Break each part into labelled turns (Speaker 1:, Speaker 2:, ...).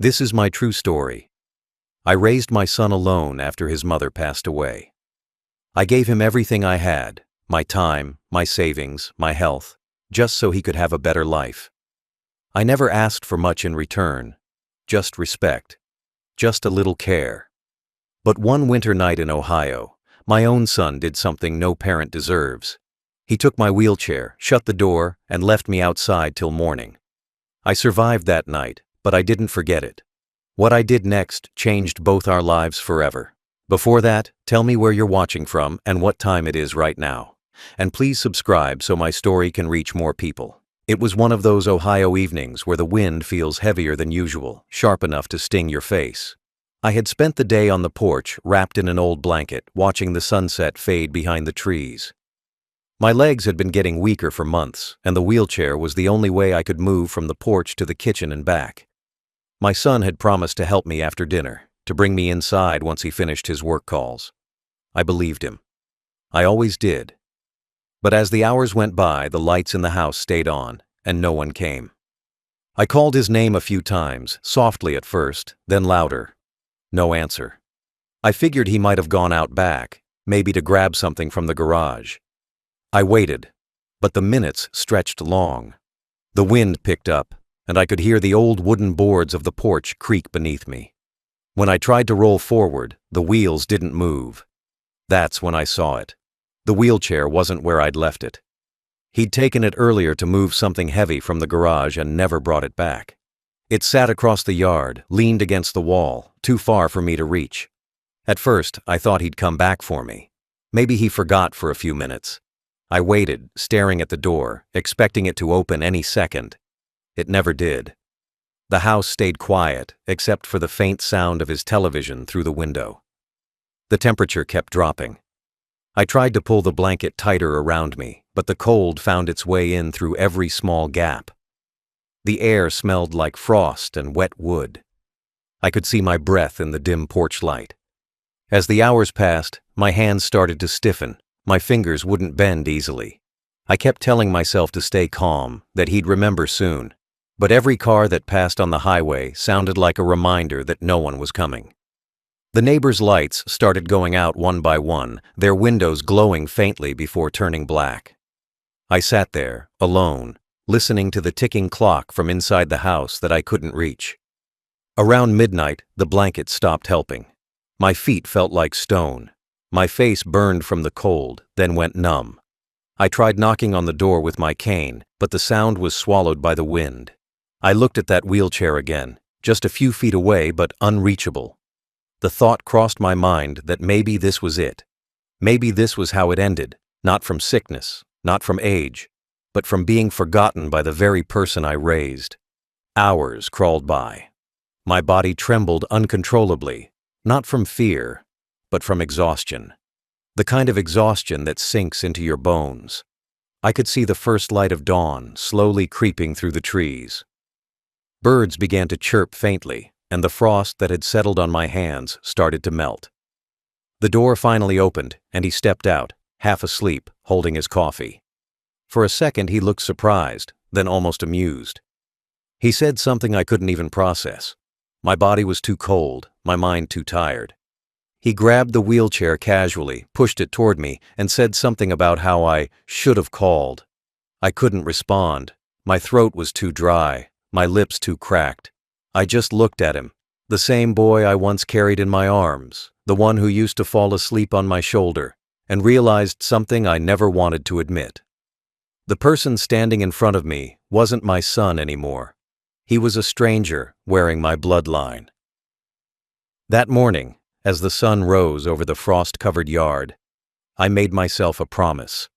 Speaker 1: This is my true story. I raised my son alone after his mother passed away. I gave him everything I had, my time, my savings, my health, just so he could have a better life. I never asked for much in return, just respect, just a little care. But one winter night in Ohio, my own son did something no parent deserves. He took my wheelchair, shut the door, and left me outside till morning. I survived that night, but I didn't forget it. What I did next changed both our lives forever. Before that, tell me where you're watching from and what time it is right now. And please subscribe so my story can reach more people. It was one of those Ohio evenings where the wind feels heavier than usual, sharp enough to sting your face. I had spent the day on the porch, wrapped in an old blanket, watching the sunset fade behind the trees. My legs had been getting weaker for months, and the wheelchair was the only way I could move from the porch to the kitchen and back. My son had promised to help me after dinner, to bring me inside once he finished his work calls. I believed him. I always did. But as the hours went by, the lights in the house stayed on, and no one came. I called his name a few times, softly at first, then louder. No answer. I figured he might have gone out back, maybe to grab something from the garage. I waited, but the minutes stretched long. The wind picked up, and I could hear the old wooden boards of the porch creak beneath me. When I tried to roll forward, the wheels didn't move. That's when I saw it. The wheelchair wasn't where I'd left it. He'd taken it earlier to move something heavy from the garage and never brought it back. It sat across the yard, leaned against the wall, too far for me to reach. At first, I thought he'd come back for me. Maybe he forgot for a few minutes. I waited, staring at the door, expecting it to open any second. It never did. The house stayed quiet, except for the faint sound of his television through the window. The temperature kept dropping. I tried to pull the blanket tighter around me, but the cold found its way in through every small gap. The air smelled like frost and wet wood. I could see my breath in the dim porch light. As the hours passed, my hands started to stiffen. My fingers wouldn't bend easily. I kept telling myself to stay calm, that he'd remember soon. But every car that passed on the highway sounded like a reminder that no one was coming. The neighbors' lights started going out one by one, their windows glowing faintly before turning black. I sat there, alone, listening to the ticking clock from inside the house that I couldn't reach. Around midnight, the blanket stopped helping. My feet felt like stone. My face burned from the cold, then went numb. I tried knocking on the door with my cane, but the sound was swallowed by the wind. I looked at that wheelchair again, just a few feet away but unreachable. The thought crossed my mind that maybe this was it. Maybe this was how it ended, not from sickness, not from age, but from being forgotten by the very person I raised. Hours crawled by. My body trembled uncontrollably, not from fear, but from exhaustion. The kind of exhaustion that sinks into your bones. I could see the first light of dawn slowly creeping through the trees. Birds began to chirp faintly, and the frost that had settled on my hands started to melt. The door finally opened, and he stepped out, half asleep, holding his coffee. For a second he looked surprised, then almost amused. He said something I couldn't even process. My body was too cold, my mind too tired. He grabbed the wheelchair casually, pushed it toward me, and said something about how I should have called. I couldn't respond. My throat was too dry, my lips too cracked. I just looked at him, the same boy I once carried in my arms, the one who used to fall asleep on my shoulder, and realized something I never wanted to admit. The person standing in front of me wasn't my son anymore. He was a stranger wearing my bloodline. That morning, as the sun rose over the frost-covered yard, I made myself a promise.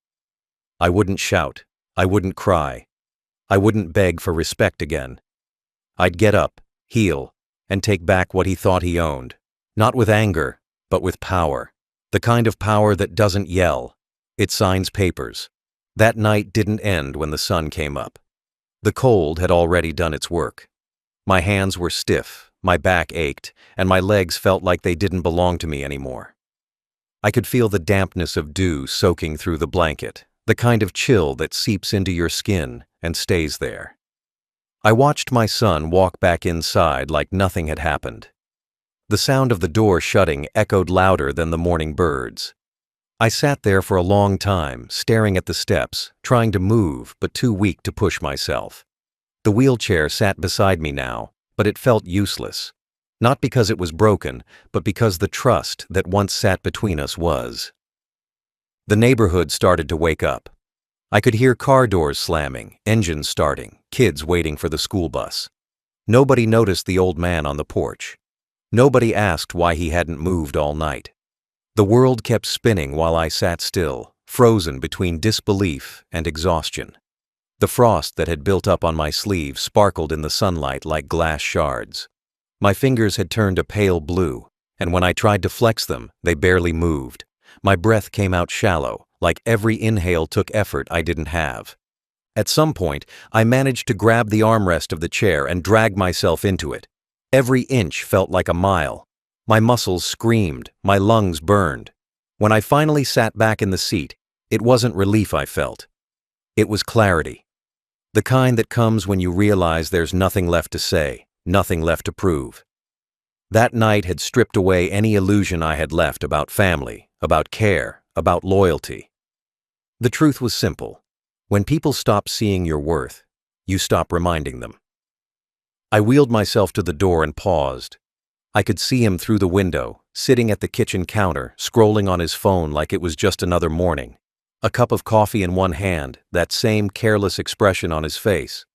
Speaker 1: I wouldn't shout, I wouldn't cry, I wouldn't beg for respect again. I'd get up, heal, and take back what he thought he owned, not with anger, but with power, the kind of power that doesn't yell, it signs papers. That night didn't end when the sun came up. The cold had already done its work. My hands were stiff, my back ached, and my legs felt like they didn't belong to me anymore. I could feel the dampness of dew soaking through the blanket, the kind of chill that seeps into your skin and stays there. I watched my son walk back inside like nothing had happened. The sound of the door shutting echoed louder than the morning birds. I sat there for a long time, staring at the steps, trying to move but too weak to push myself. The wheelchair sat beside me now, but it felt useless. Not because it was broken, but because the trust that once sat between us was. The neighborhood started to wake up. I could hear car doors slamming, engines starting, kids waiting for the school bus. Nobody noticed the old man on the porch. Nobody asked why he hadn't moved all night. The world kept spinning while I sat still, frozen between disbelief and exhaustion. The frost that had built up on my sleeve sparkled in the sunlight like glass shards. My fingers had turned a pale blue, and when I tried to flex them, they barely moved. My breath came out shallow, like every inhale took effort I didn't have. At some point, I managed to grab the armrest of the chair and drag myself into it. Every inch felt like a mile. My muscles screamed, my lungs burned. When I finally sat back in the seat, it wasn't relief I felt. It was clarity. The kind that comes when you realize there's nothing left to say, nothing left to prove. That night had stripped away any illusion I had left about family, about care, about loyalty. The truth was simple. When people stop seeing your worth, you stop reminding them. I wheeled myself to the door and paused. I could see him through the window, sitting at the kitchen counter, scrolling on his phone like it was just another morning. A cup of coffee in one hand, that same careless expression on his face.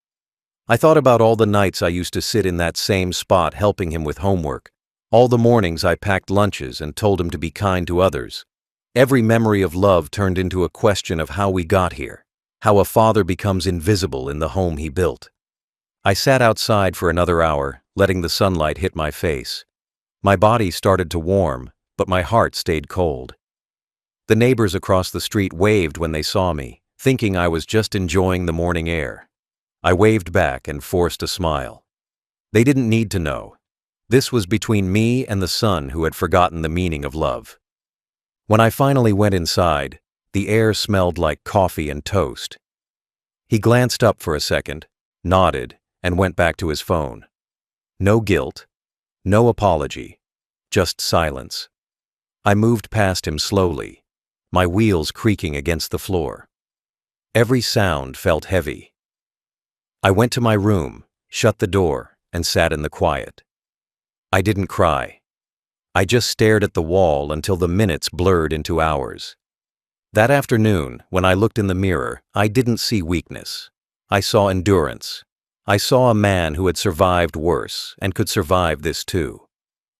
Speaker 1: I thought about all the nights I used to sit in that same spot helping him with homework, all the mornings I packed lunches and told him to be kind to others. Every memory of love turned into a question of how we got here, how a father becomes invisible in the home he built. I sat outside for another hour, letting the sunlight hit my face. My body started to warm, but my heart stayed cold. The neighbors across the street waved when they saw me, thinking I was just enjoying the morning air. I waved back and forced a smile. They didn't need to know. This was between me and the son who had forgotten the meaning of love. When I finally went inside, the air smelled like coffee and toast. He glanced up for a second, nodded, and went back to his phone. No guilt, no apology, just silence. I moved past him slowly, my wheels creaking against the floor. Every sound felt heavy. I went to my room, shut the door, and sat in the quiet. I didn't cry. I just stared at the wall until the minutes blurred into hours. That afternoon, when I looked in the mirror, I didn't see weakness. I saw endurance. I saw a man who had survived worse and could survive this too.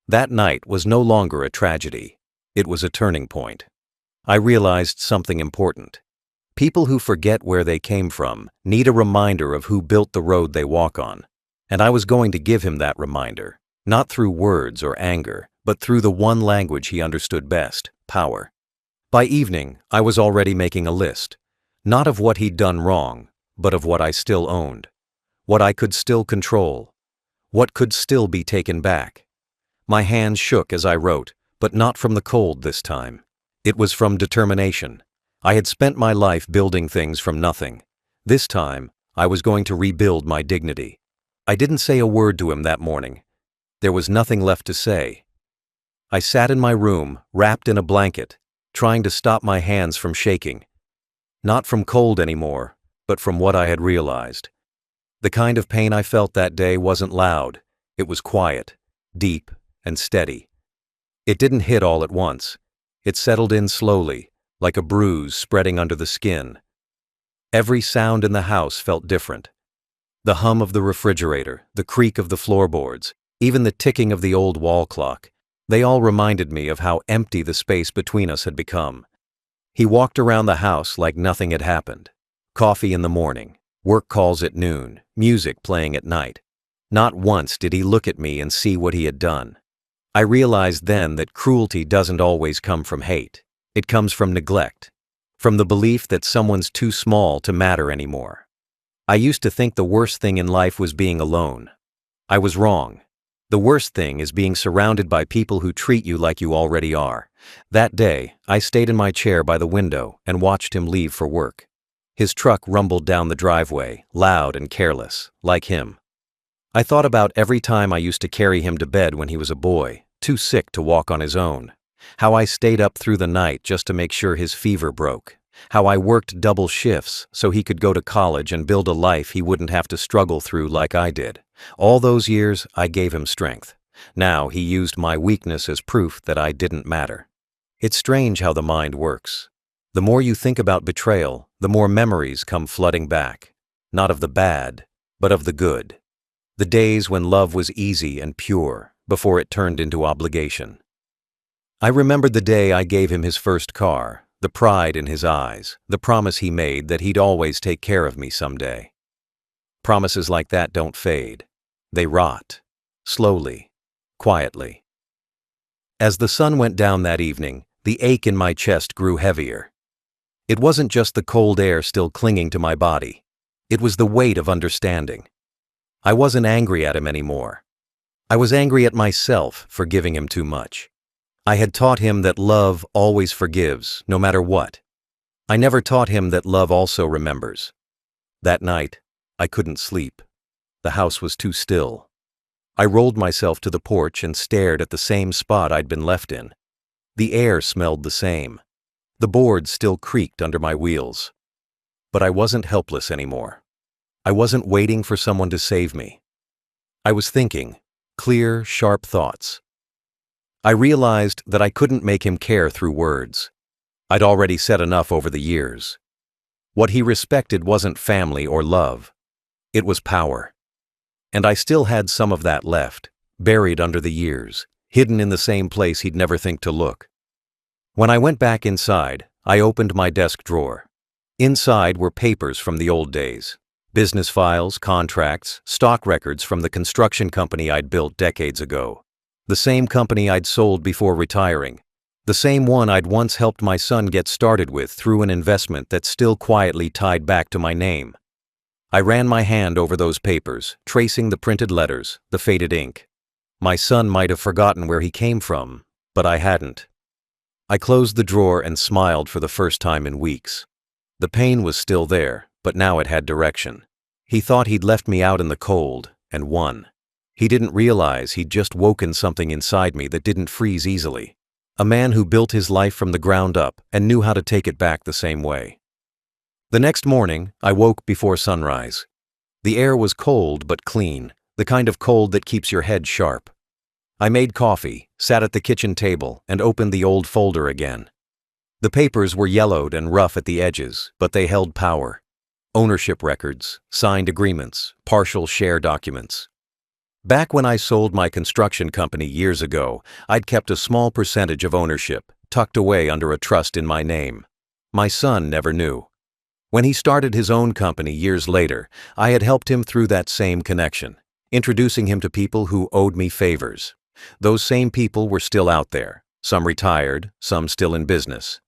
Speaker 1: That night was no longer a tragedy. It was a turning point. I realized something important. People who forget where they came from need a reminder of who built the road they walk on. And I was going to give him that reminder, not through words or anger, but through the one language he understood best, power. By evening, I was already making a list, not of what he'd done wrong, but of what I still owned, what I could still control, what could still be taken back. My hands shook as I wrote, but not from the cold this time. It was from determination. I had spent my life building things from nothing. This time, I was going to rebuild my dignity. I didn't say a word to him that morning. There was nothing left to say. I sat in my room, wrapped in a blanket, trying to stop my hands from shaking. Not from cold anymore, but from what I had realized. The kind of pain I felt that day wasn't loud. It was quiet, deep, and steady. It didn't hit all at once. It settled in slowly, like a bruise spreading under the skin. Every sound in the house felt different. The hum of the refrigerator, the creak of the floorboards, even the ticking of the old wall clock, they all reminded me of how empty the space between us had become. He walked around the house like nothing had happened. Coffee in the morning, work calls at noon, music playing at night. Not once did he look at me and see what he had done. I realized then that cruelty doesn't always come from hate. It comes from neglect, from the belief that someone's too small to matter anymore. I used to think the worst thing in life was being alone. I was wrong. The worst thing is being surrounded by people who treat you like you already are. That day, I stayed in my chair by the window and watched him leave for work. His truck rumbled down the driveway, loud and careless, like him. I thought about every time I used to carry him to bed when he was a boy, too sick to walk on his own. How I stayed up through the night just to make sure his fever broke. How I worked double shifts so he could go to college and build a life he wouldn't have to struggle through like I did. All those years, I gave him strength. Now he used my weakness as proof that I didn't matter. It's strange how the mind works. The more you think about betrayal, the more memories come flooding back. Not of the bad, but of the good. The days when love was easy and pure, before it turned into obligation. I remembered the day I gave him his first car, the pride in his eyes, the promise he made that he'd always take care of me someday. Promises like that don't fade. They rot. Slowly. Quietly. As the sun went down that evening, the ache in my chest grew heavier. It wasn't just the cold air still clinging to my body. It was the weight of understanding. I wasn't angry at him anymore. I was angry at myself for giving him too much. I had taught him that love always forgives, no matter what. I never taught him that love also remembers. That night, I couldn't sleep. The house was too still. I rolled myself to the porch and stared at the same spot I'd been left in. The air smelled the same. The boards still creaked under my wheels. But I wasn't helpless anymore. I wasn't waiting for someone to save me. I was thinking, clear, sharp thoughts. I realized that I couldn't make him care through words. I'd already said enough over the years. What he respected wasn't family or love. It was power. And I still had some of that left, buried under the years, hidden in the same place he'd never think to look. When I went back inside, I opened my desk drawer. Inside were papers from the old days. Business files, contracts, stock records from the construction company I'd built decades ago. The same company I'd sold before retiring. The same one I'd once helped my son get started with through an investment that's still quietly tied back to my name. I ran my hand over those papers, tracing the printed letters, the faded ink. My son might have forgotten where he came from, but I hadn't. I closed the drawer and smiled for the first time in weeks. The pain was still there, but now it had direction. He thought he'd left me out in the cold, and won. He didn't realize he'd just woken something inside me that didn't freeze easily. A man who built his life from the ground up and knew how to take it back the same way. The next morning, I woke before sunrise. The air was cold but clean, the kind of cold that keeps your head sharp. I made coffee, sat at the kitchen table, and opened the old folder again. The papers were yellowed and rough at the edges, but they held power. Ownership records, signed agreements, partial share documents. Back when I sold my construction company years ago, I'd kept a small percentage of ownership, tucked away under a trust in my name. My son never knew. When he started his own company years later, I had helped him through that same connection, introducing him to people who owed me favors. Those same people were still out there, some retired, some still in business.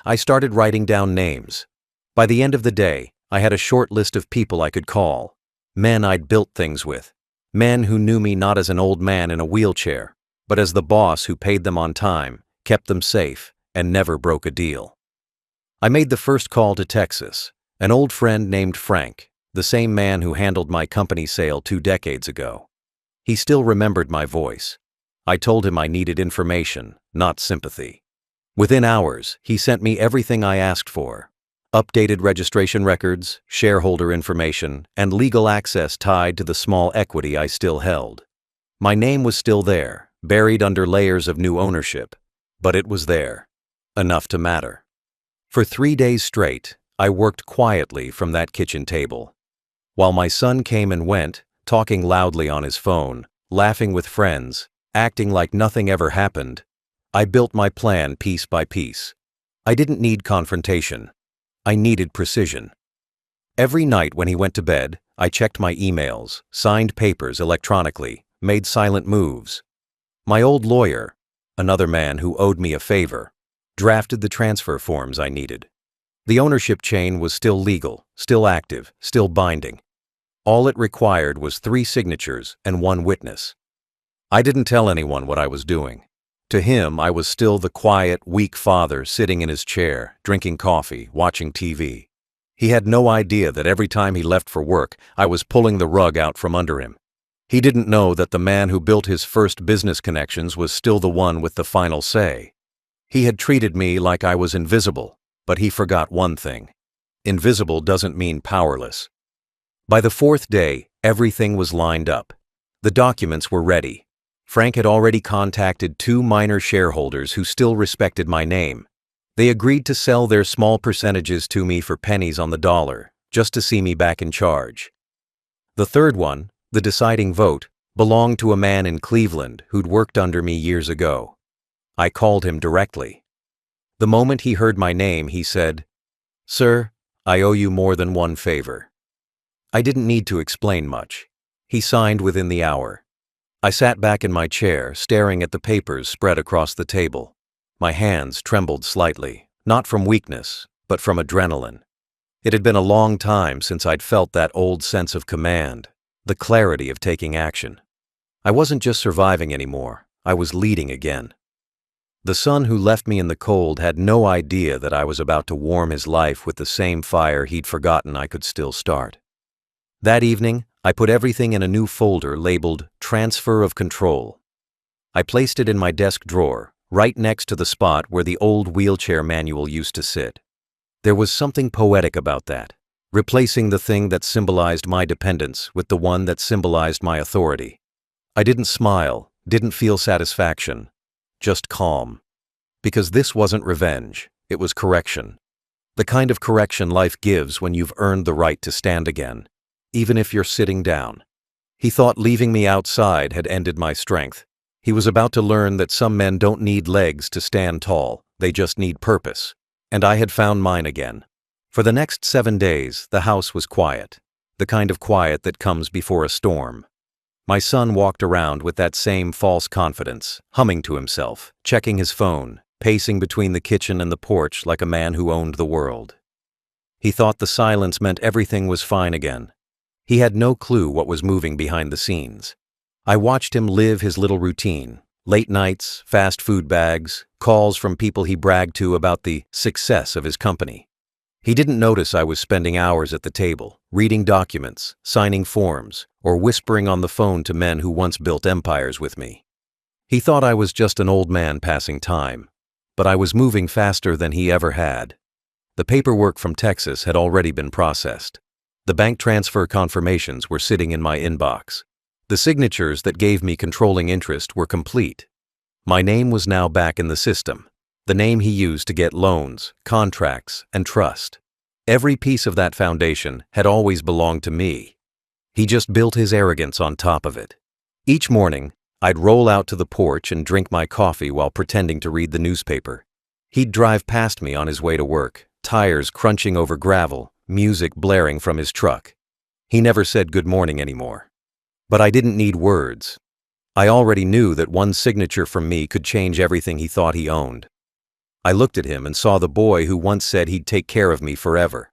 Speaker 1: I started writing down names. By the end of the day, I had a short list of people I could call. Men I'd built things with. Men who knew me not as an old man in a wheelchair, but as the boss who paid them on time, kept them safe, and never broke a deal. I made the first call to Texas, an old friend named Frank, the same man who handled my company sale 2 decades ago. He still remembered my voice. I told him I needed information, not sympathy. Within hours, he sent me everything I asked for. Updated registration records, shareholder information, and legal access tied to the small equity I still held. My name was still there, buried under layers of new ownership, but it was there. Enough to matter. For 3 days straight, I worked quietly from that kitchen table. While my son came and went, talking loudly on his phone, laughing with friends, acting like nothing ever happened, I built my plan piece by piece. I didn't need confrontation. I needed precision. Every night when he went to bed, I checked my emails, signed papers electronically, made silent moves. My old lawyer, another man who owed me a favor, drafted the transfer forms I needed. The ownership chain was still legal, still active, still binding. All it required was 3 signatures and 1 witness. I didn't tell anyone what I was doing. To him, I was still the quiet, weak father sitting in his chair, drinking coffee, watching TV. He had no idea that every time he left for work, I was pulling the rug out from under him. He didn't know that the man who built his first business connections was still the one with the final say. He had treated me like I was invisible, but he forgot one thing. Invisible doesn't mean powerless. By the fourth day, everything was lined up. The documents were ready. Frank had already contacted 2 minor shareholders who still respected my name. They agreed to sell their small percentages to me for pennies on the dollar, just to see me back in charge. The third one, the deciding vote, belonged to a man in Cleveland who'd worked under me years ago. I called him directly. The moment he heard my name, he said, "Sir, I owe you more than one favor." I didn't need to explain much. He signed within the hour. I sat back in my chair, staring at the papers spread across the table. My hands trembled slightly, not from weakness, but from adrenaline. It had been a long time since I'd felt that old sense of command, the clarity of taking action. I wasn't just surviving anymore, I was leading again. The son who left me in the cold had no idea that I was about to warm his life with the same fire he'd forgotten I could still start. That evening, I put everything in a new folder labeled Transfer of Control. I placed it in my desk drawer, right next to the spot where the old wheelchair manual used to sit. There was something poetic about that, replacing the thing that symbolized my dependence with the one that symbolized my authority. I didn't smile, didn't feel satisfaction, just calm. Because this wasn't revenge, it was correction. The kind of correction life gives when you've earned the right to stand again, even if you're sitting down. He thought leaving me outside had ended my strength. He was about to learn that some men don't need legs to stand tall, they just need purpose. And I had found mine again. For the next 7 days, the house was quiet, the kind of quiet that comes before a storm. My son walked around with that same false confidence, humming to himself, checking his phone, pacing between the kitchen and the porch like a man who owned the world. He thought the silence meant everything was fine again. He had no clue what was moving behind the scenes. I watched him live his little routine, late nights, fast food bags, calls from people he bragged to about the success of his company. He didn't notice I was spending hours at the table, reading documents, signing forms, or whispering on the phone to men who once built empires with me. He thought I was just an old man passing time, but I was moving faster than he ever had. The paperwork from Texas had already been processed. The bank transfer confirmations were sitting in my inbox. The signatures that gave me controlling interest were complete. My name was now back in the system, the name he used to get loans, contracts, and trust. Every piece of that foundation had always belonged to me. He just built his arrogance on top of it. Each morning, I'd roll out to the porch and drink my coffee while pretending to read the newspaper. He'd drive past me on his way to work, tires crunching over gravel, music blaring from his truck. He never said good morning anymore. But I didn't need words. I already knew that one signature from me could change everything he thought he owned. I looked at him and saw the boy who once said he'd take care of me forever.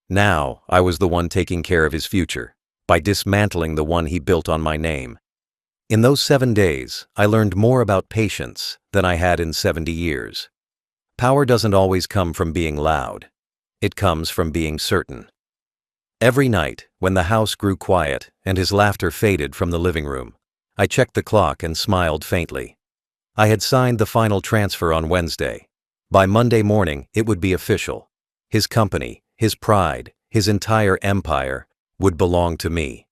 Speaker 1: Now, I was the one taking care of his future, by dismantling the one he built on my name. In those 7 days, I learned more about patience than I had in 70 years. Power doesn't always come from being loud. It comes from being certain. Every night, when the house grew quiet and his laughter faded from the living room, I checked the clock and smiled faintly. I had signed the final transfer on Wednesday. By Monday morning, it would be official. His company, his pride, his entire empire would belong to me.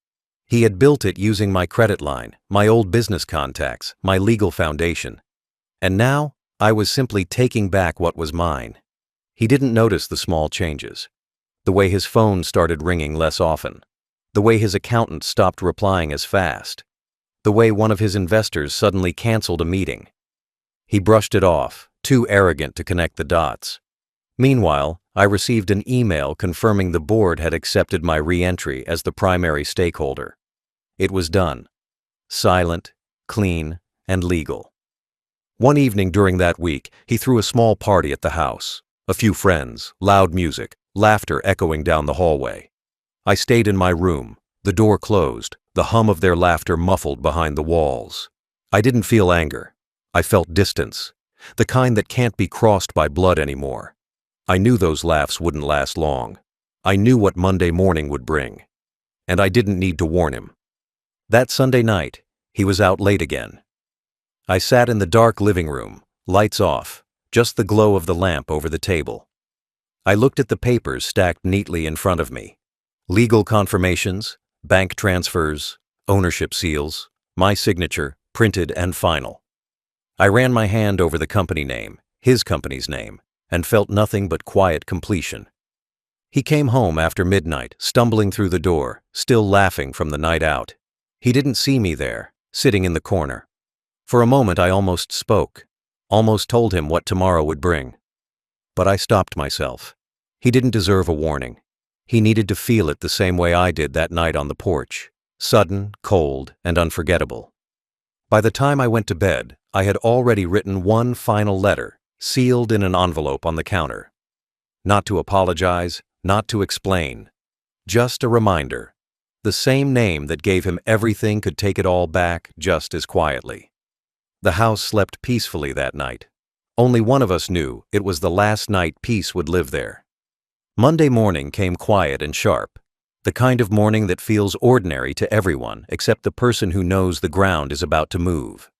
Speaker 1: He had built it using my credit line, my old business contacts, my legal foundation. And now, I was simply taking back what was mine. He didn't notice the small changes. The way his phone started ringing less often. The way his accountant stopped replying as fast. The way one of his investors suddenly canceled a meeting. He brushed it off, too arrogant to connect the dots. Meanwhile, I received an email confirming the board had accepted my re-entry as the primary stakeholder. It was done. Silent, clean, and legal. One evening during that week, he threw a small party at the house. A few friends, loud music, laughter echoing down the hallway. I stayed in my room, the door closed, the hum of their laughter muffled behind the walls. I didn't feel anger. I felt distance, the kind that can't be crossed by blood anymore. I knew those laughs wouldn't last long. I knew what Monday morning would bring. And I didn't need to warn him. That Sunday night, he was out late again. I sat in the dark living room, lights off, just the glow of the lamp over the table. I looked at the papers stacked neatly in front of me. Legal confirmations, bank transfers, ownership seals, my signature, printed and final. I ran my hand over the company name, his company's name, and felt nothing but quiet completion. He came home after midnight, stumbling through the door, still laughing from the night out. He didn't see me there, sitting in the corner. For a moment I almost spoke, almost told him what tomorrow would bring. But I stopped myself. He didn't deserve a warning. He needed to feel it the same way I did that night on the porch, sudden, cold, and unforgettable. By the time I went to bed, I had already written one final letter, sealed in an envelope on the counter. Not to apologize, not to explain. Just a reminder. The same name that gave him everything could take it all back just as quietly. The house slept peacefully that night. Only one of us knew it was the last night peace would live there. Monday morning came quiet and sharp, the kind of morning that feels ordinary to everyone except the person who knows the ground is about to move.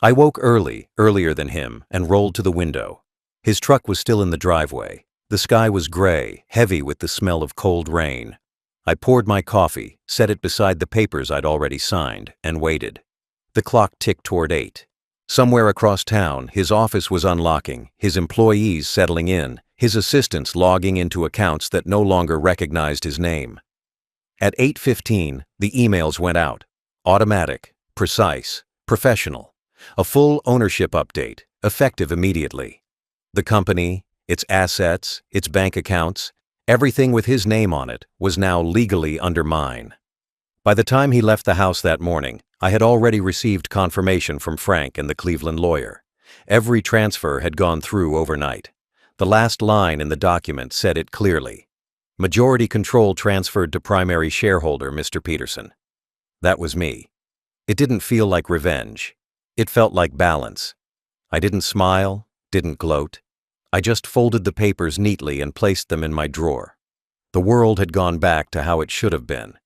Speaker 1: I woke early, earlier than him, and rolled to the window. His truck was still in the driveway. The sky was gray, heavy with the smell of cold rain. I poured my coffee, set it beside the papers I'd already signed, and waited. The clock ticked toward 8. Somewhere across town, his office was unlocking, his employees settling in, his assistants logging into accounts that no longer recognized his name. At 8:15, the emails went out. Automatic, precise, professional. A full ownership update, effective immediately. The company, its assets, its bank accounts, everything with his name on it was now legally under mine. By the time he left the house that morning, I had already received confirmation from Frank and the Cleveland lawyer. Every transfer had gone through overnight. The last line in the document said it clearly. Majority control transferred to primary shareholder Mr. Peterson. That was me. It didn't feel like revenge. It felt like balance. I didn't smile, didn't gloat. I just folded the papers neatly and placed them in my drawer. The world had gone back to how it should have been.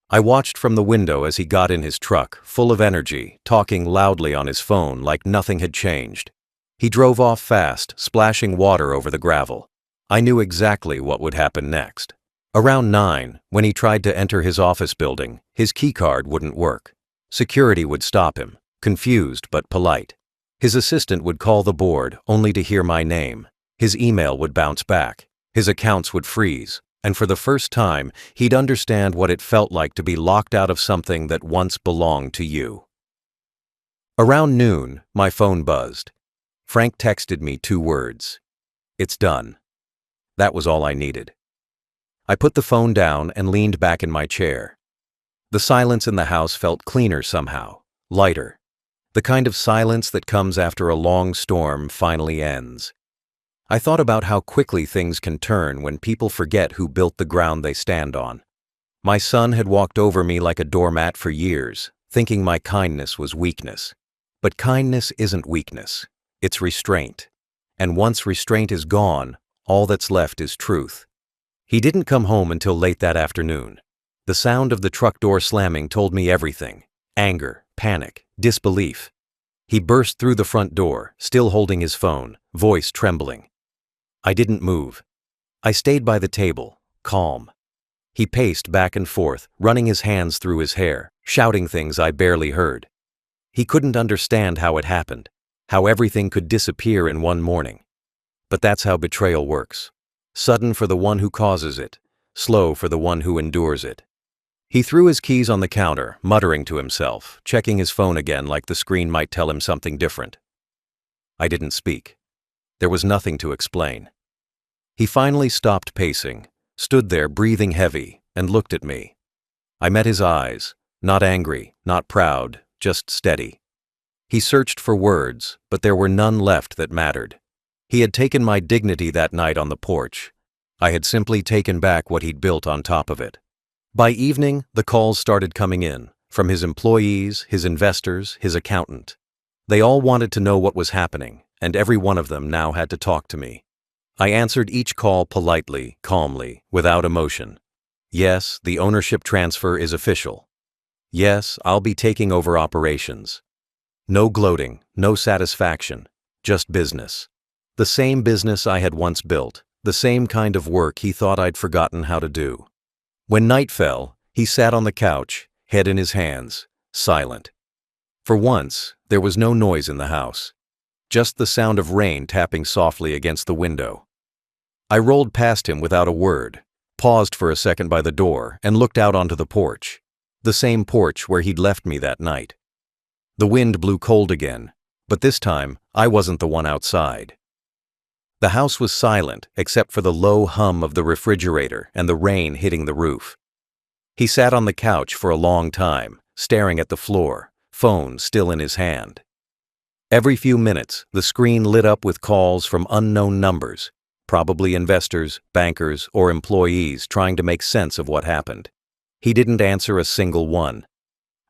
Speaker 1: I watched from the window as he got in his truck, full of energy, talking loudly on his phone like nothing had changed. He drove off fast, splashing water over the gravel. I knew exactly what would happen next. Around 9, when he tried to enter his office building, his keycard wouldn't work. Security would stop him, confused but polite. His assistant would call the board, only to hear my name. His email would bounce back. His accounts would freeze. And for the first time, he'd understand what it felt like to be locked out of something that once belonged to you. Around noon, my phone buzzed. Frank texted me 2 words. It's done. That was all I needed. I put the phone down and leaned back in my chair. The silence in the house felt cleaner somehow, lighter. The kind of silence that comes after a long storm finally ends. I thought about how quickly things can turn when people forget who built the ground they stand on. My son had walked over me like a doormat for years, thinking my kindness was weakness. But kindness isn't weakness. It's restraint. And once restraint is gone, all that's left is truth. He didn't come home until late that afternoon. The sound of the truck door slamming told me everything. Anger, panic, disbelief. He burst through the front door, still holding his phone, voice trembling. I didn't move. I stayed by the table, calm. He paced back and forth, running his hands through his hair, shouting things I barely heard. He couldn't understand how it happened, how everything could disappear in one morning. But that's how betrayal works. Sudden for the one who causes it, slow for the one who endures it. He threw his keys on the counter, muttering to himself, checking his phone again like the screen might tell him something different. I didn't speak. There was nothing to explain. He finally stopped pacing, stood there breathing heavy, and looked at me. I met his eyes, not angry, not proud, just steady. He searched for words, but there were none left that mattered. He had taken my dignity that night on the porch. I had simply taken back what he'd built on top of it. By evening, the calls started coming in, from his employees, his investors, his accountant. They all wanted to know what was happening, and every one of them now had to talk to me. I answered each call politely, calmly, without emotion. Yes, the ownership transfer is official. Yes, I'll be taking over operations. No gloating, no satisfaction, just business. The same business I had once built, the same kind of work he thought I'd forgotten how to do. When night fell, he sat on the couch, head in his hands, silent. For once, there was no noise in the house. Just the sound of rain tapping softly against the window. I rolled past him without a word, paused for a second by the door, and looked out onto the porch. The same porch where he'd left me that night. The wind blew cold again, but this time I wasn't the one outside. The house was silent except for the low hum of the refrigerator and the rain hitting the roof. He sat on the couch for a long time, staring at the floor, phone still in his hand. Every few minutes, the screen lit up with calls from unknown numbers, probably investors, bankers, or employees trying to make sense of what happened. He didn't answer a single one.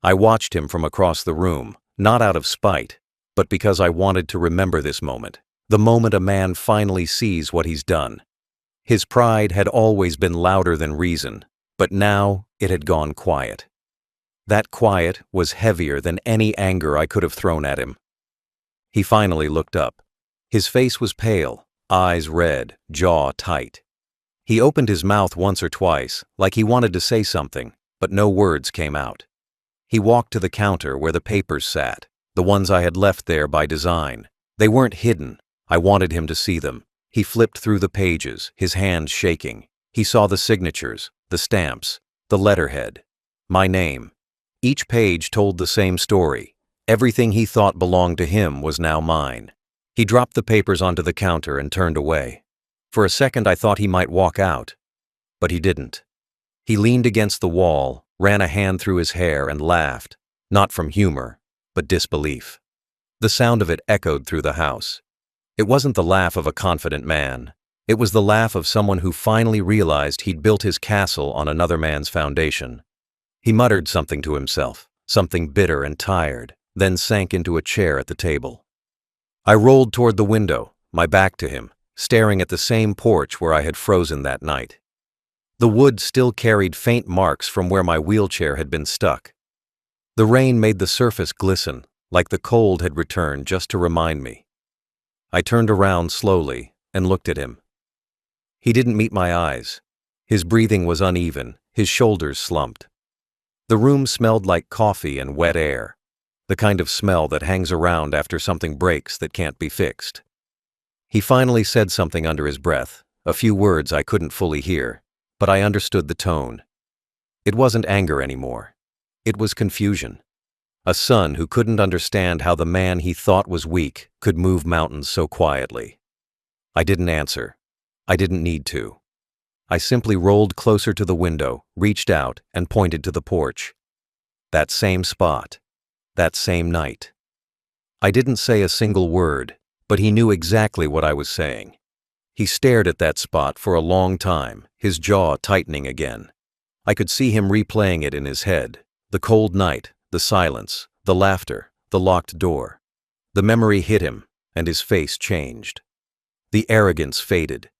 Speaker 1: I watched him from across the room, not out of spite, but because I wanted to remember this moment, the moment a man finally sees what he's done. His pride had always been louder than reason, but now it had gone quiet. That quiet was heavier than any anger I could have thrown at him. He finally looked up. His face was pale, eyes red, jaw tight. He opened his mouth once or twice, like he wanted to say something, but no words came out. He walked to the counter where the papers sat, the ones I had left there by design. They weren't hidden. I wanted him to see them. He flipped through the pages, his hands shaking. He saw the signatures, the stamps, the letterhead. My name. Each page told the same story. Everything he thought belonged to him was now mine. He dropped the papers onto the counter and turned away. For a second I thought he might walk out, but he didn't. He leaned against the wall, ran a hand through his hair and laughed, not from humor, but disbelief. The sound of it echoed through the house. It wasn't the laugh of a confident man. It was the laugh of someone who finally realized he'd built his castle on another man's foundation. He muttered something to himself, something bitter and tired, then sank into a chair at the table. I rolled toward the window, my back to him, staring at the same porch where I had frozen that night. The wood still carried faint marks from where my wheelchair had been stuck. The rain made the surface glisten, like the cold had returned just to remind me. I turned around slowly and looked at him. He didn't meet my eyes. His breathing was uneven, his shoulders slumped. The room smelled like coffee and wet air, the kind of smell that hangs around after something breaks that can't be fixed. He finally said something under his breath, a few words I couldn't fully hear, but I understood the tone. It wasn't anger anymore. It was confusion. A son who couldn't understand how the man he thought was weak could move mountains so quietly. I didn't answer. I didn't need to. I simply rolled closer to the window, reached out, and pointed to the porch. That same spot. That same night. I didn't say a single word, but he knew exactly what I was saying. He stared at that spot for a long time, his jaw tightening again. I could see him replaying it in his head. The cold night, the silence, the laughter, the locked door. The memory hit him, and his face changed. The arrogance faded.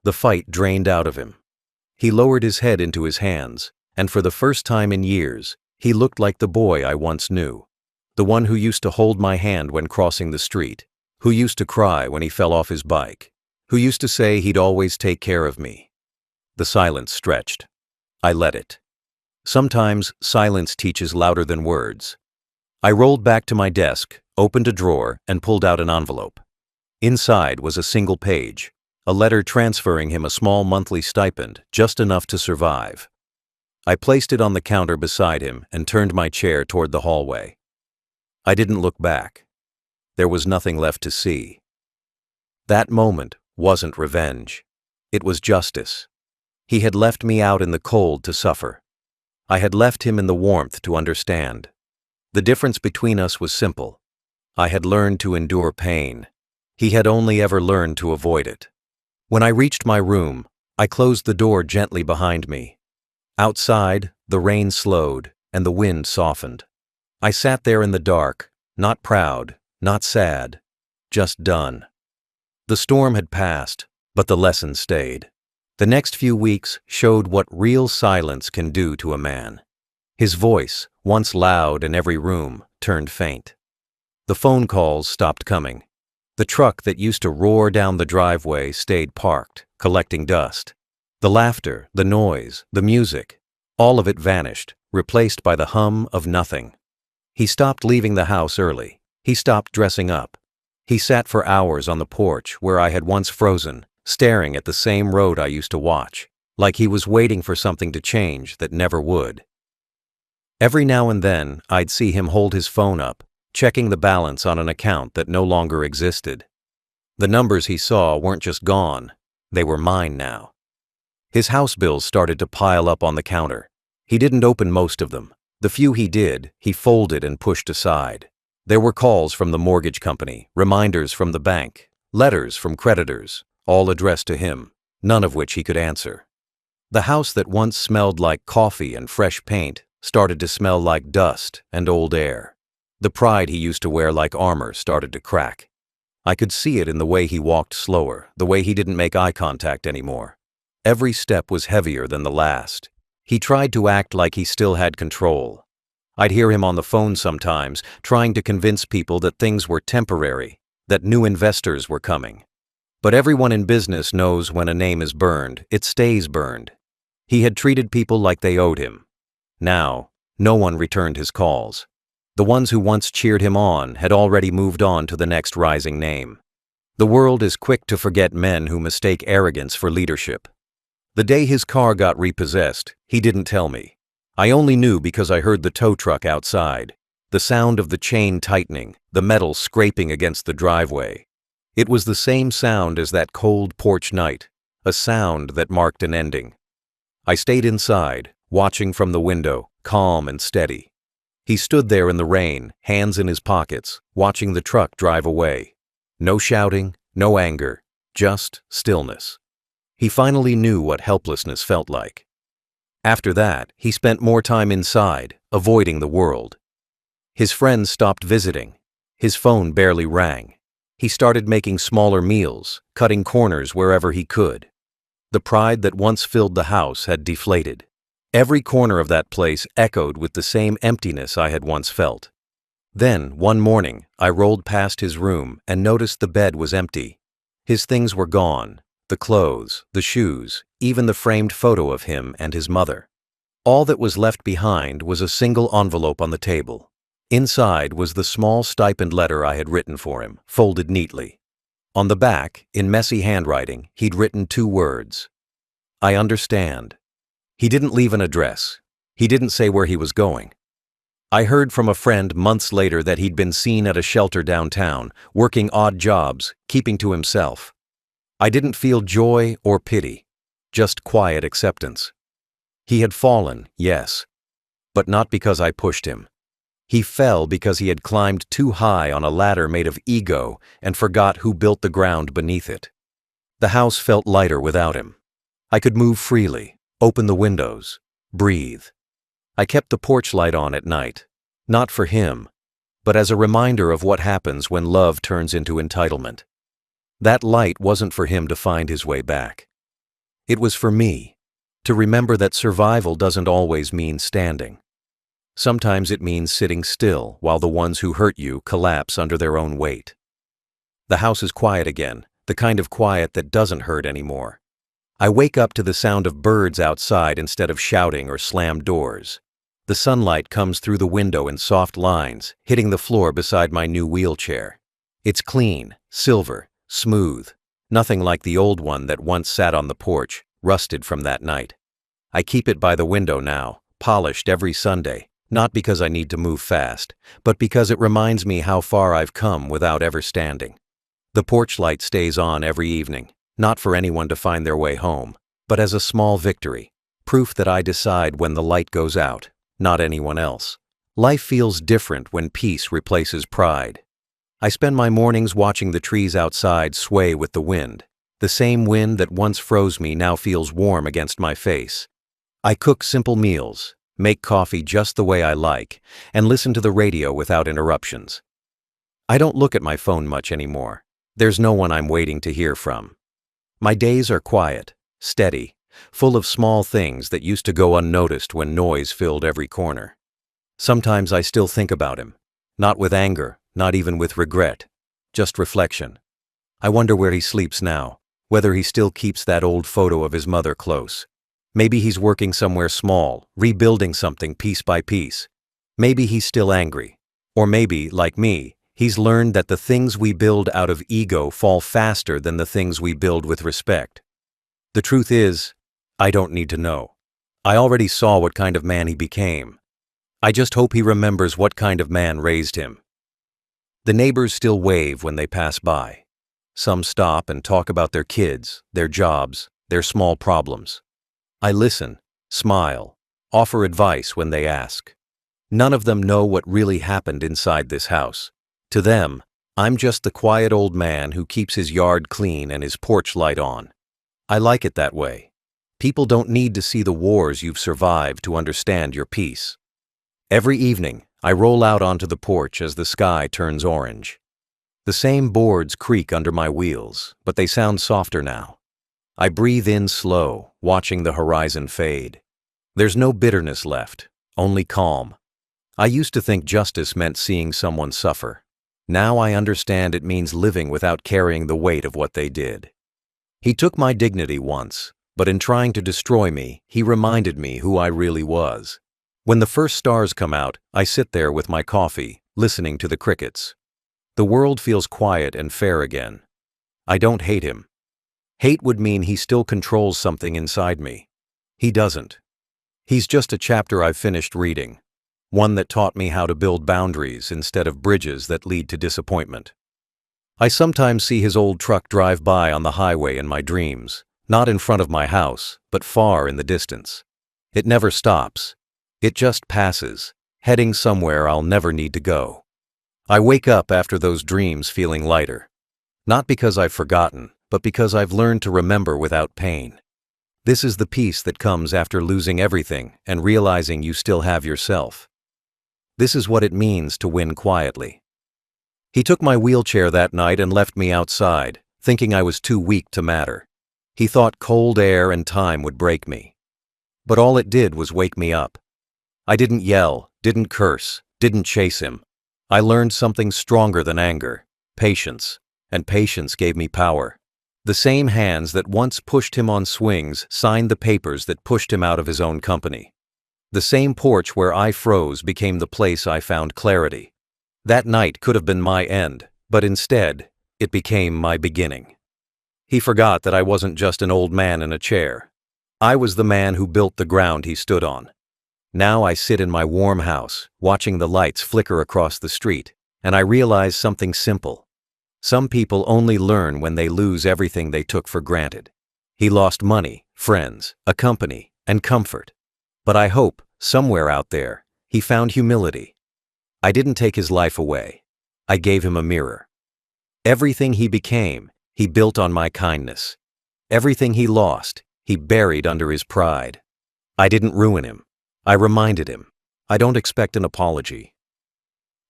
Speaker 1: The fight drained out of him. He lowered his head into his hands, and for the first time in years, he looked like the boy I once knew. The one who used to hold my hand when crossing the street, who used to cry when he fell off his bike, who used to say he'd always take care of me. The silence stretched. I let it. Sometimes silence teaches louder than words. I rolled back to my desk, opened a drawer, and pulled out an envelope. Inside was a single page, a letter transferring him a small monthly stipend, just enough to survive. I placed it on the counter beside him and turned my chair toward the hallway. I didn't look back. There was nothing left to see. That moment wasn't revenge. It was justice. He had left me out in the cold to suffer. I had left him in the warmth to understand. The difference between us was simple. I had learned to endure pain. He had only ever learned to avoid it. When I reached my room, I closed the door gently behind me. Outside, the rain slowed and the wind softened. I sat there in the dark, not proud, not sad, just done. The storm had passed, but the lesson stayed. The next few weeks showed what real silence can do to a man. His voice, once loud in every room, turned faint. The phone calls stopped coming. The truck that used to roar down the driveway stayed parked, collecting dust. The laughter, the noise, the music, all of it vanished, replaced by the hum of nothing. He stopped leaving the house early. He stopped dressing up. He sat for hours on the porch where I had once frozen, staring at the same road I used to watch, like he was waiting for something to change that never would. Every now and then, I'd see him hold his phone up, checking the balance on an account that no longer existed. The numbers he saw weren't just gone, they were mine now. His house bills started to pile up on the counter. He didn't open most of them. The few he did, he folded and pushed aside. There were calls from the mortgage company, reminders from the bank, letters from creditors, all addressed to him, none of which he could answer. The house that once smelled like coffee and fresh paint started to smell like dust and old air. The pride he used to wear like armor started to crack. I could see it in the way he walked slower, the way he didn't make eye contact anymore. Every step was heavier than the last. He tried to act like he still had control. I'd hear him on the phone sometimes, trying to convince people that things were temporary, that new investors were coming. But everyone in business knows when a name is burned, it stays burned. He had treated people like they owed him. Now, no one returned his calls. The ones who once cheered him on had already moved on to the next rising name. The world is quick to forget men who mistake arrogance for leadership. The day his car got repossessed, he didn't tell me. I only knew because I heard the tow truck outside, the sound of the chain tightening, the metal scraping against the driveway. It was the same sound as that cold porch night, a sound that marked an ending. I stayed inside, watching from the window, calm and steady. He stood there in the rain, hands in his pockets, watching the truck drive away. No shouting, no anger, just stillness. He finally knew what helplessness felt like. After that, he spent more time inside, avoiding the world. His friends stopped visiting. His phone barely rang. He started making smaller meals, cutting corners wherever he could. The pride that once filled the house had deflated. Every corner of that place echoed with the same emptiness I had once felt. Then, one morning, I rolled past his room and noticed the bed was empty. His things were gone. The clothes, the shoes, even the framed photo of him and his mother. All that was left behind was a single envelope on the table. Inside was the small stipend letter I had written for him, folded neatly. On the back, in messy handwriting, he'd written 2 words. I understand. He didn't leave an address. He didn't say where he was going. I heard from a friend months later that he'd been seen at a shelter downtown, working odd jobs, keeping to himself. I didn't feel joy or pity, just quiet acceptance. He had fallen, yes, but not because I pushed him. He fell because he had climbed too high on a ladder made of ego and forgot who built the ground beneath it. The house felt lighter without him. I could move freely, open the windows, breathe. I kept the porch light on at night, not for him, but as a reminder of what happens when love turns into entitlement. That light wasn't for him to find his way back. It was for me, to remember that survival doesn't always mean standing. Sometimes it means sitting still while the ones who hurt you collapse under their own weight. The house is quiet again, the kind of quiet that doesn't hurt anymore. I wake up to the sound of birds outside instead of shouting or slammed doors. The sunlight comes through the window in soft lines, hitting the floor beside my new wheelchair. It's clean, silver, smooth, nothing like the old one that once sat on the porch, rusted from that night. I keep it by the window now, polished every Sunday, not because I need to move fast, but because it reminds me how far I've come without ever standing. The porch light stays on every evening, not for anyone to find their way home, but as a small victory, proof that I decide when the light goes out, not anyone else. Life feels different when peace replaces pride. I spend my mornings watching the trees outside sway with the wind. The same wind that once froze me now feels warm against my face. I cook simple meals, make coffee just the way I like, and listen to the radio without interruptions. I don't look at my phone much anymore. There's no one I'm waiting to hear from. My days are quiet, steady, full of small things that used to go unnoticed when noise filled every corner. Sometimes I still think about him. Not with anger, not even with regret. Just reflection. I wonder where he sleeps now, whether he still keeps that old photo of his mother close. Maybe he's working somewhere small, rebuilding something piece by piece. Maybe he's still angry. Or maybe, like me, he's learned that the things we build out of ego fall faster than the things we build with respect. The truth is, I don't need to know. I already saw what kind of man he became. I just hope he remembers what kind of man raised him. The neighbors still wave when they pass by. Some stop and talk about their kids, their jobs, their small problems. I listen, smile, offer advice when they ask. None of them know what really happened inside this house. To them, I'm just the quiet old man who keeps his yard clean and his porch light on. I like it that way. People don't need to see the wars you've survived to understand your peace. Every evening, I roll out onto the porch as the sky turns orange. The same boards creak under my wheels, but they sound softer now. I breathe in slow, watching the horizon fade. There's no bitterness left, only calm. I used to think justice meant seeing someone suffer. Now I understand it means living without carrying the weight of what they did. He took my dignity once, but in trying to destroy me, he reminded me who I really was. When the first stars come out, I sit there with my coffee, listening to the crickets. The world feels quiet and fair again. I don't hate him. Hate would mean he still controls something inside me. He doesn't. He's just a chapter I've finished reading. One that taught me how to build boundaries instead of bridges that lead to disappointment. I sometimes see his old truck drive by on the highway in my dreams, not in front of my house, but far in the distance. It never stops. It just passes, heading somewhere I'll never need to go. I wake up after those dreams feeling lighter. Not because I've forgotten, but because I've learned to remember without pain. This is the peace that comes after losing everything and realizing you still have yourself. This is what it means to win quietly. He took my wheelchair that night and left me outside, thinking I was too weak to matter. He thought cold air and time would break me. But all it did was wake me up. I didn't yell, didn't curse, didn't chase him. I learned something stronger than anger, patience, and patience gave me power. The same hands that once pushed him on swings signed the papers that pushed him out of his own company. The same porch where I froze became the place I found clarity. That night could have been my end, but instead, it became my beginning. He forgot that I wasn't just an old man in a chair. I was the man who built the ground he stood on. Now I sit in my warm house, watching the lights flicker across the street, and I realize something simple. Some people only learn when they lose everything they took for granted. He lost money, friends, a company, and comfort. But I hope, somewhere out there, he found humility. I didn't take his life away. I gave him a mirror. Everything he became, he built on my kindness. Everything he lost, he buried under his pride. I didn't ruin him. I reminded him. I don't expect an apology.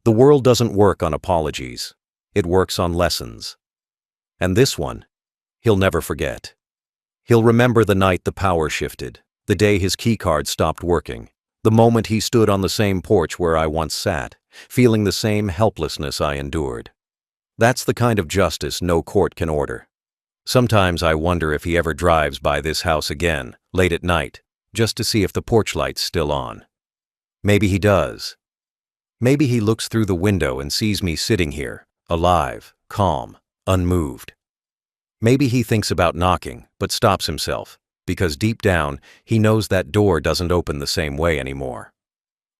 Speaker 1: The world doesn't work on apologies. It works on lessons. And this one, he'll never forget. He'll remember the night the power shifted, the day his keycard stopped working, the moment he stood on the same porch where I once sat, feeling the same helplessness I endured. That's the kind of justice no court can order. Sometimes I wonder if he ever drives by this house again, late at night, just to see if the porch light's still on. Maybe he does. Maybe he looks through the window and sees me sitting here, alive, calm, unmoved. Maybe he thinks about knocking, but stops himself, because deep down, he knows that door doesn't open the same way anymore.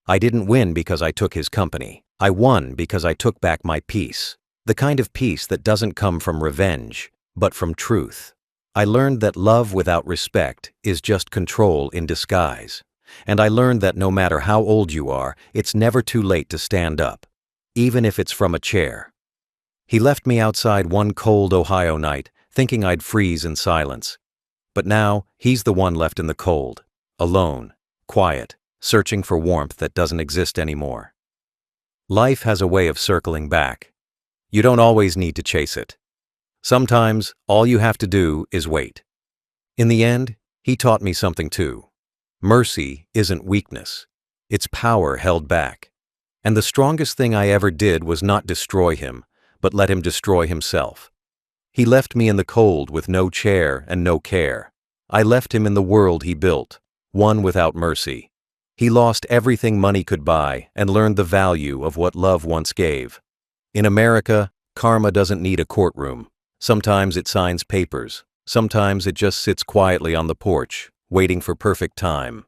Speaker 1: I didn't win because I took his company. I won because I took back my peace. The kind of peace that doesn't come from revenge, but from truth. I learned that love without respect is just control in disguise. And I learned that no matter how old you are, it's never too late to stand up, even if it's from a chair. He left me outside one cold Ohio night, thinking I'd freeze in silence. But now, he's the one left in the cold, alone, quiet, searching for warmth that doesn't exist anymore. Life has a way of circling back. You don't always need to chase it. Sometimes, all you have to do is wait. In the end, he taught me something too. Mercy isn't weakness. its power held back. And the strongest thing I ever did was not destroy him, but let him destroy himself. He left me in the cold with no chair and no care. I left him in the world he built, one without mercy. He lost everything money could buy and learned the value of what love once gave. In America, karma doesn't need a courtroom. Sometimes it signs papers. Sometimes it just sits quietly on the porch, waiting for perfect time.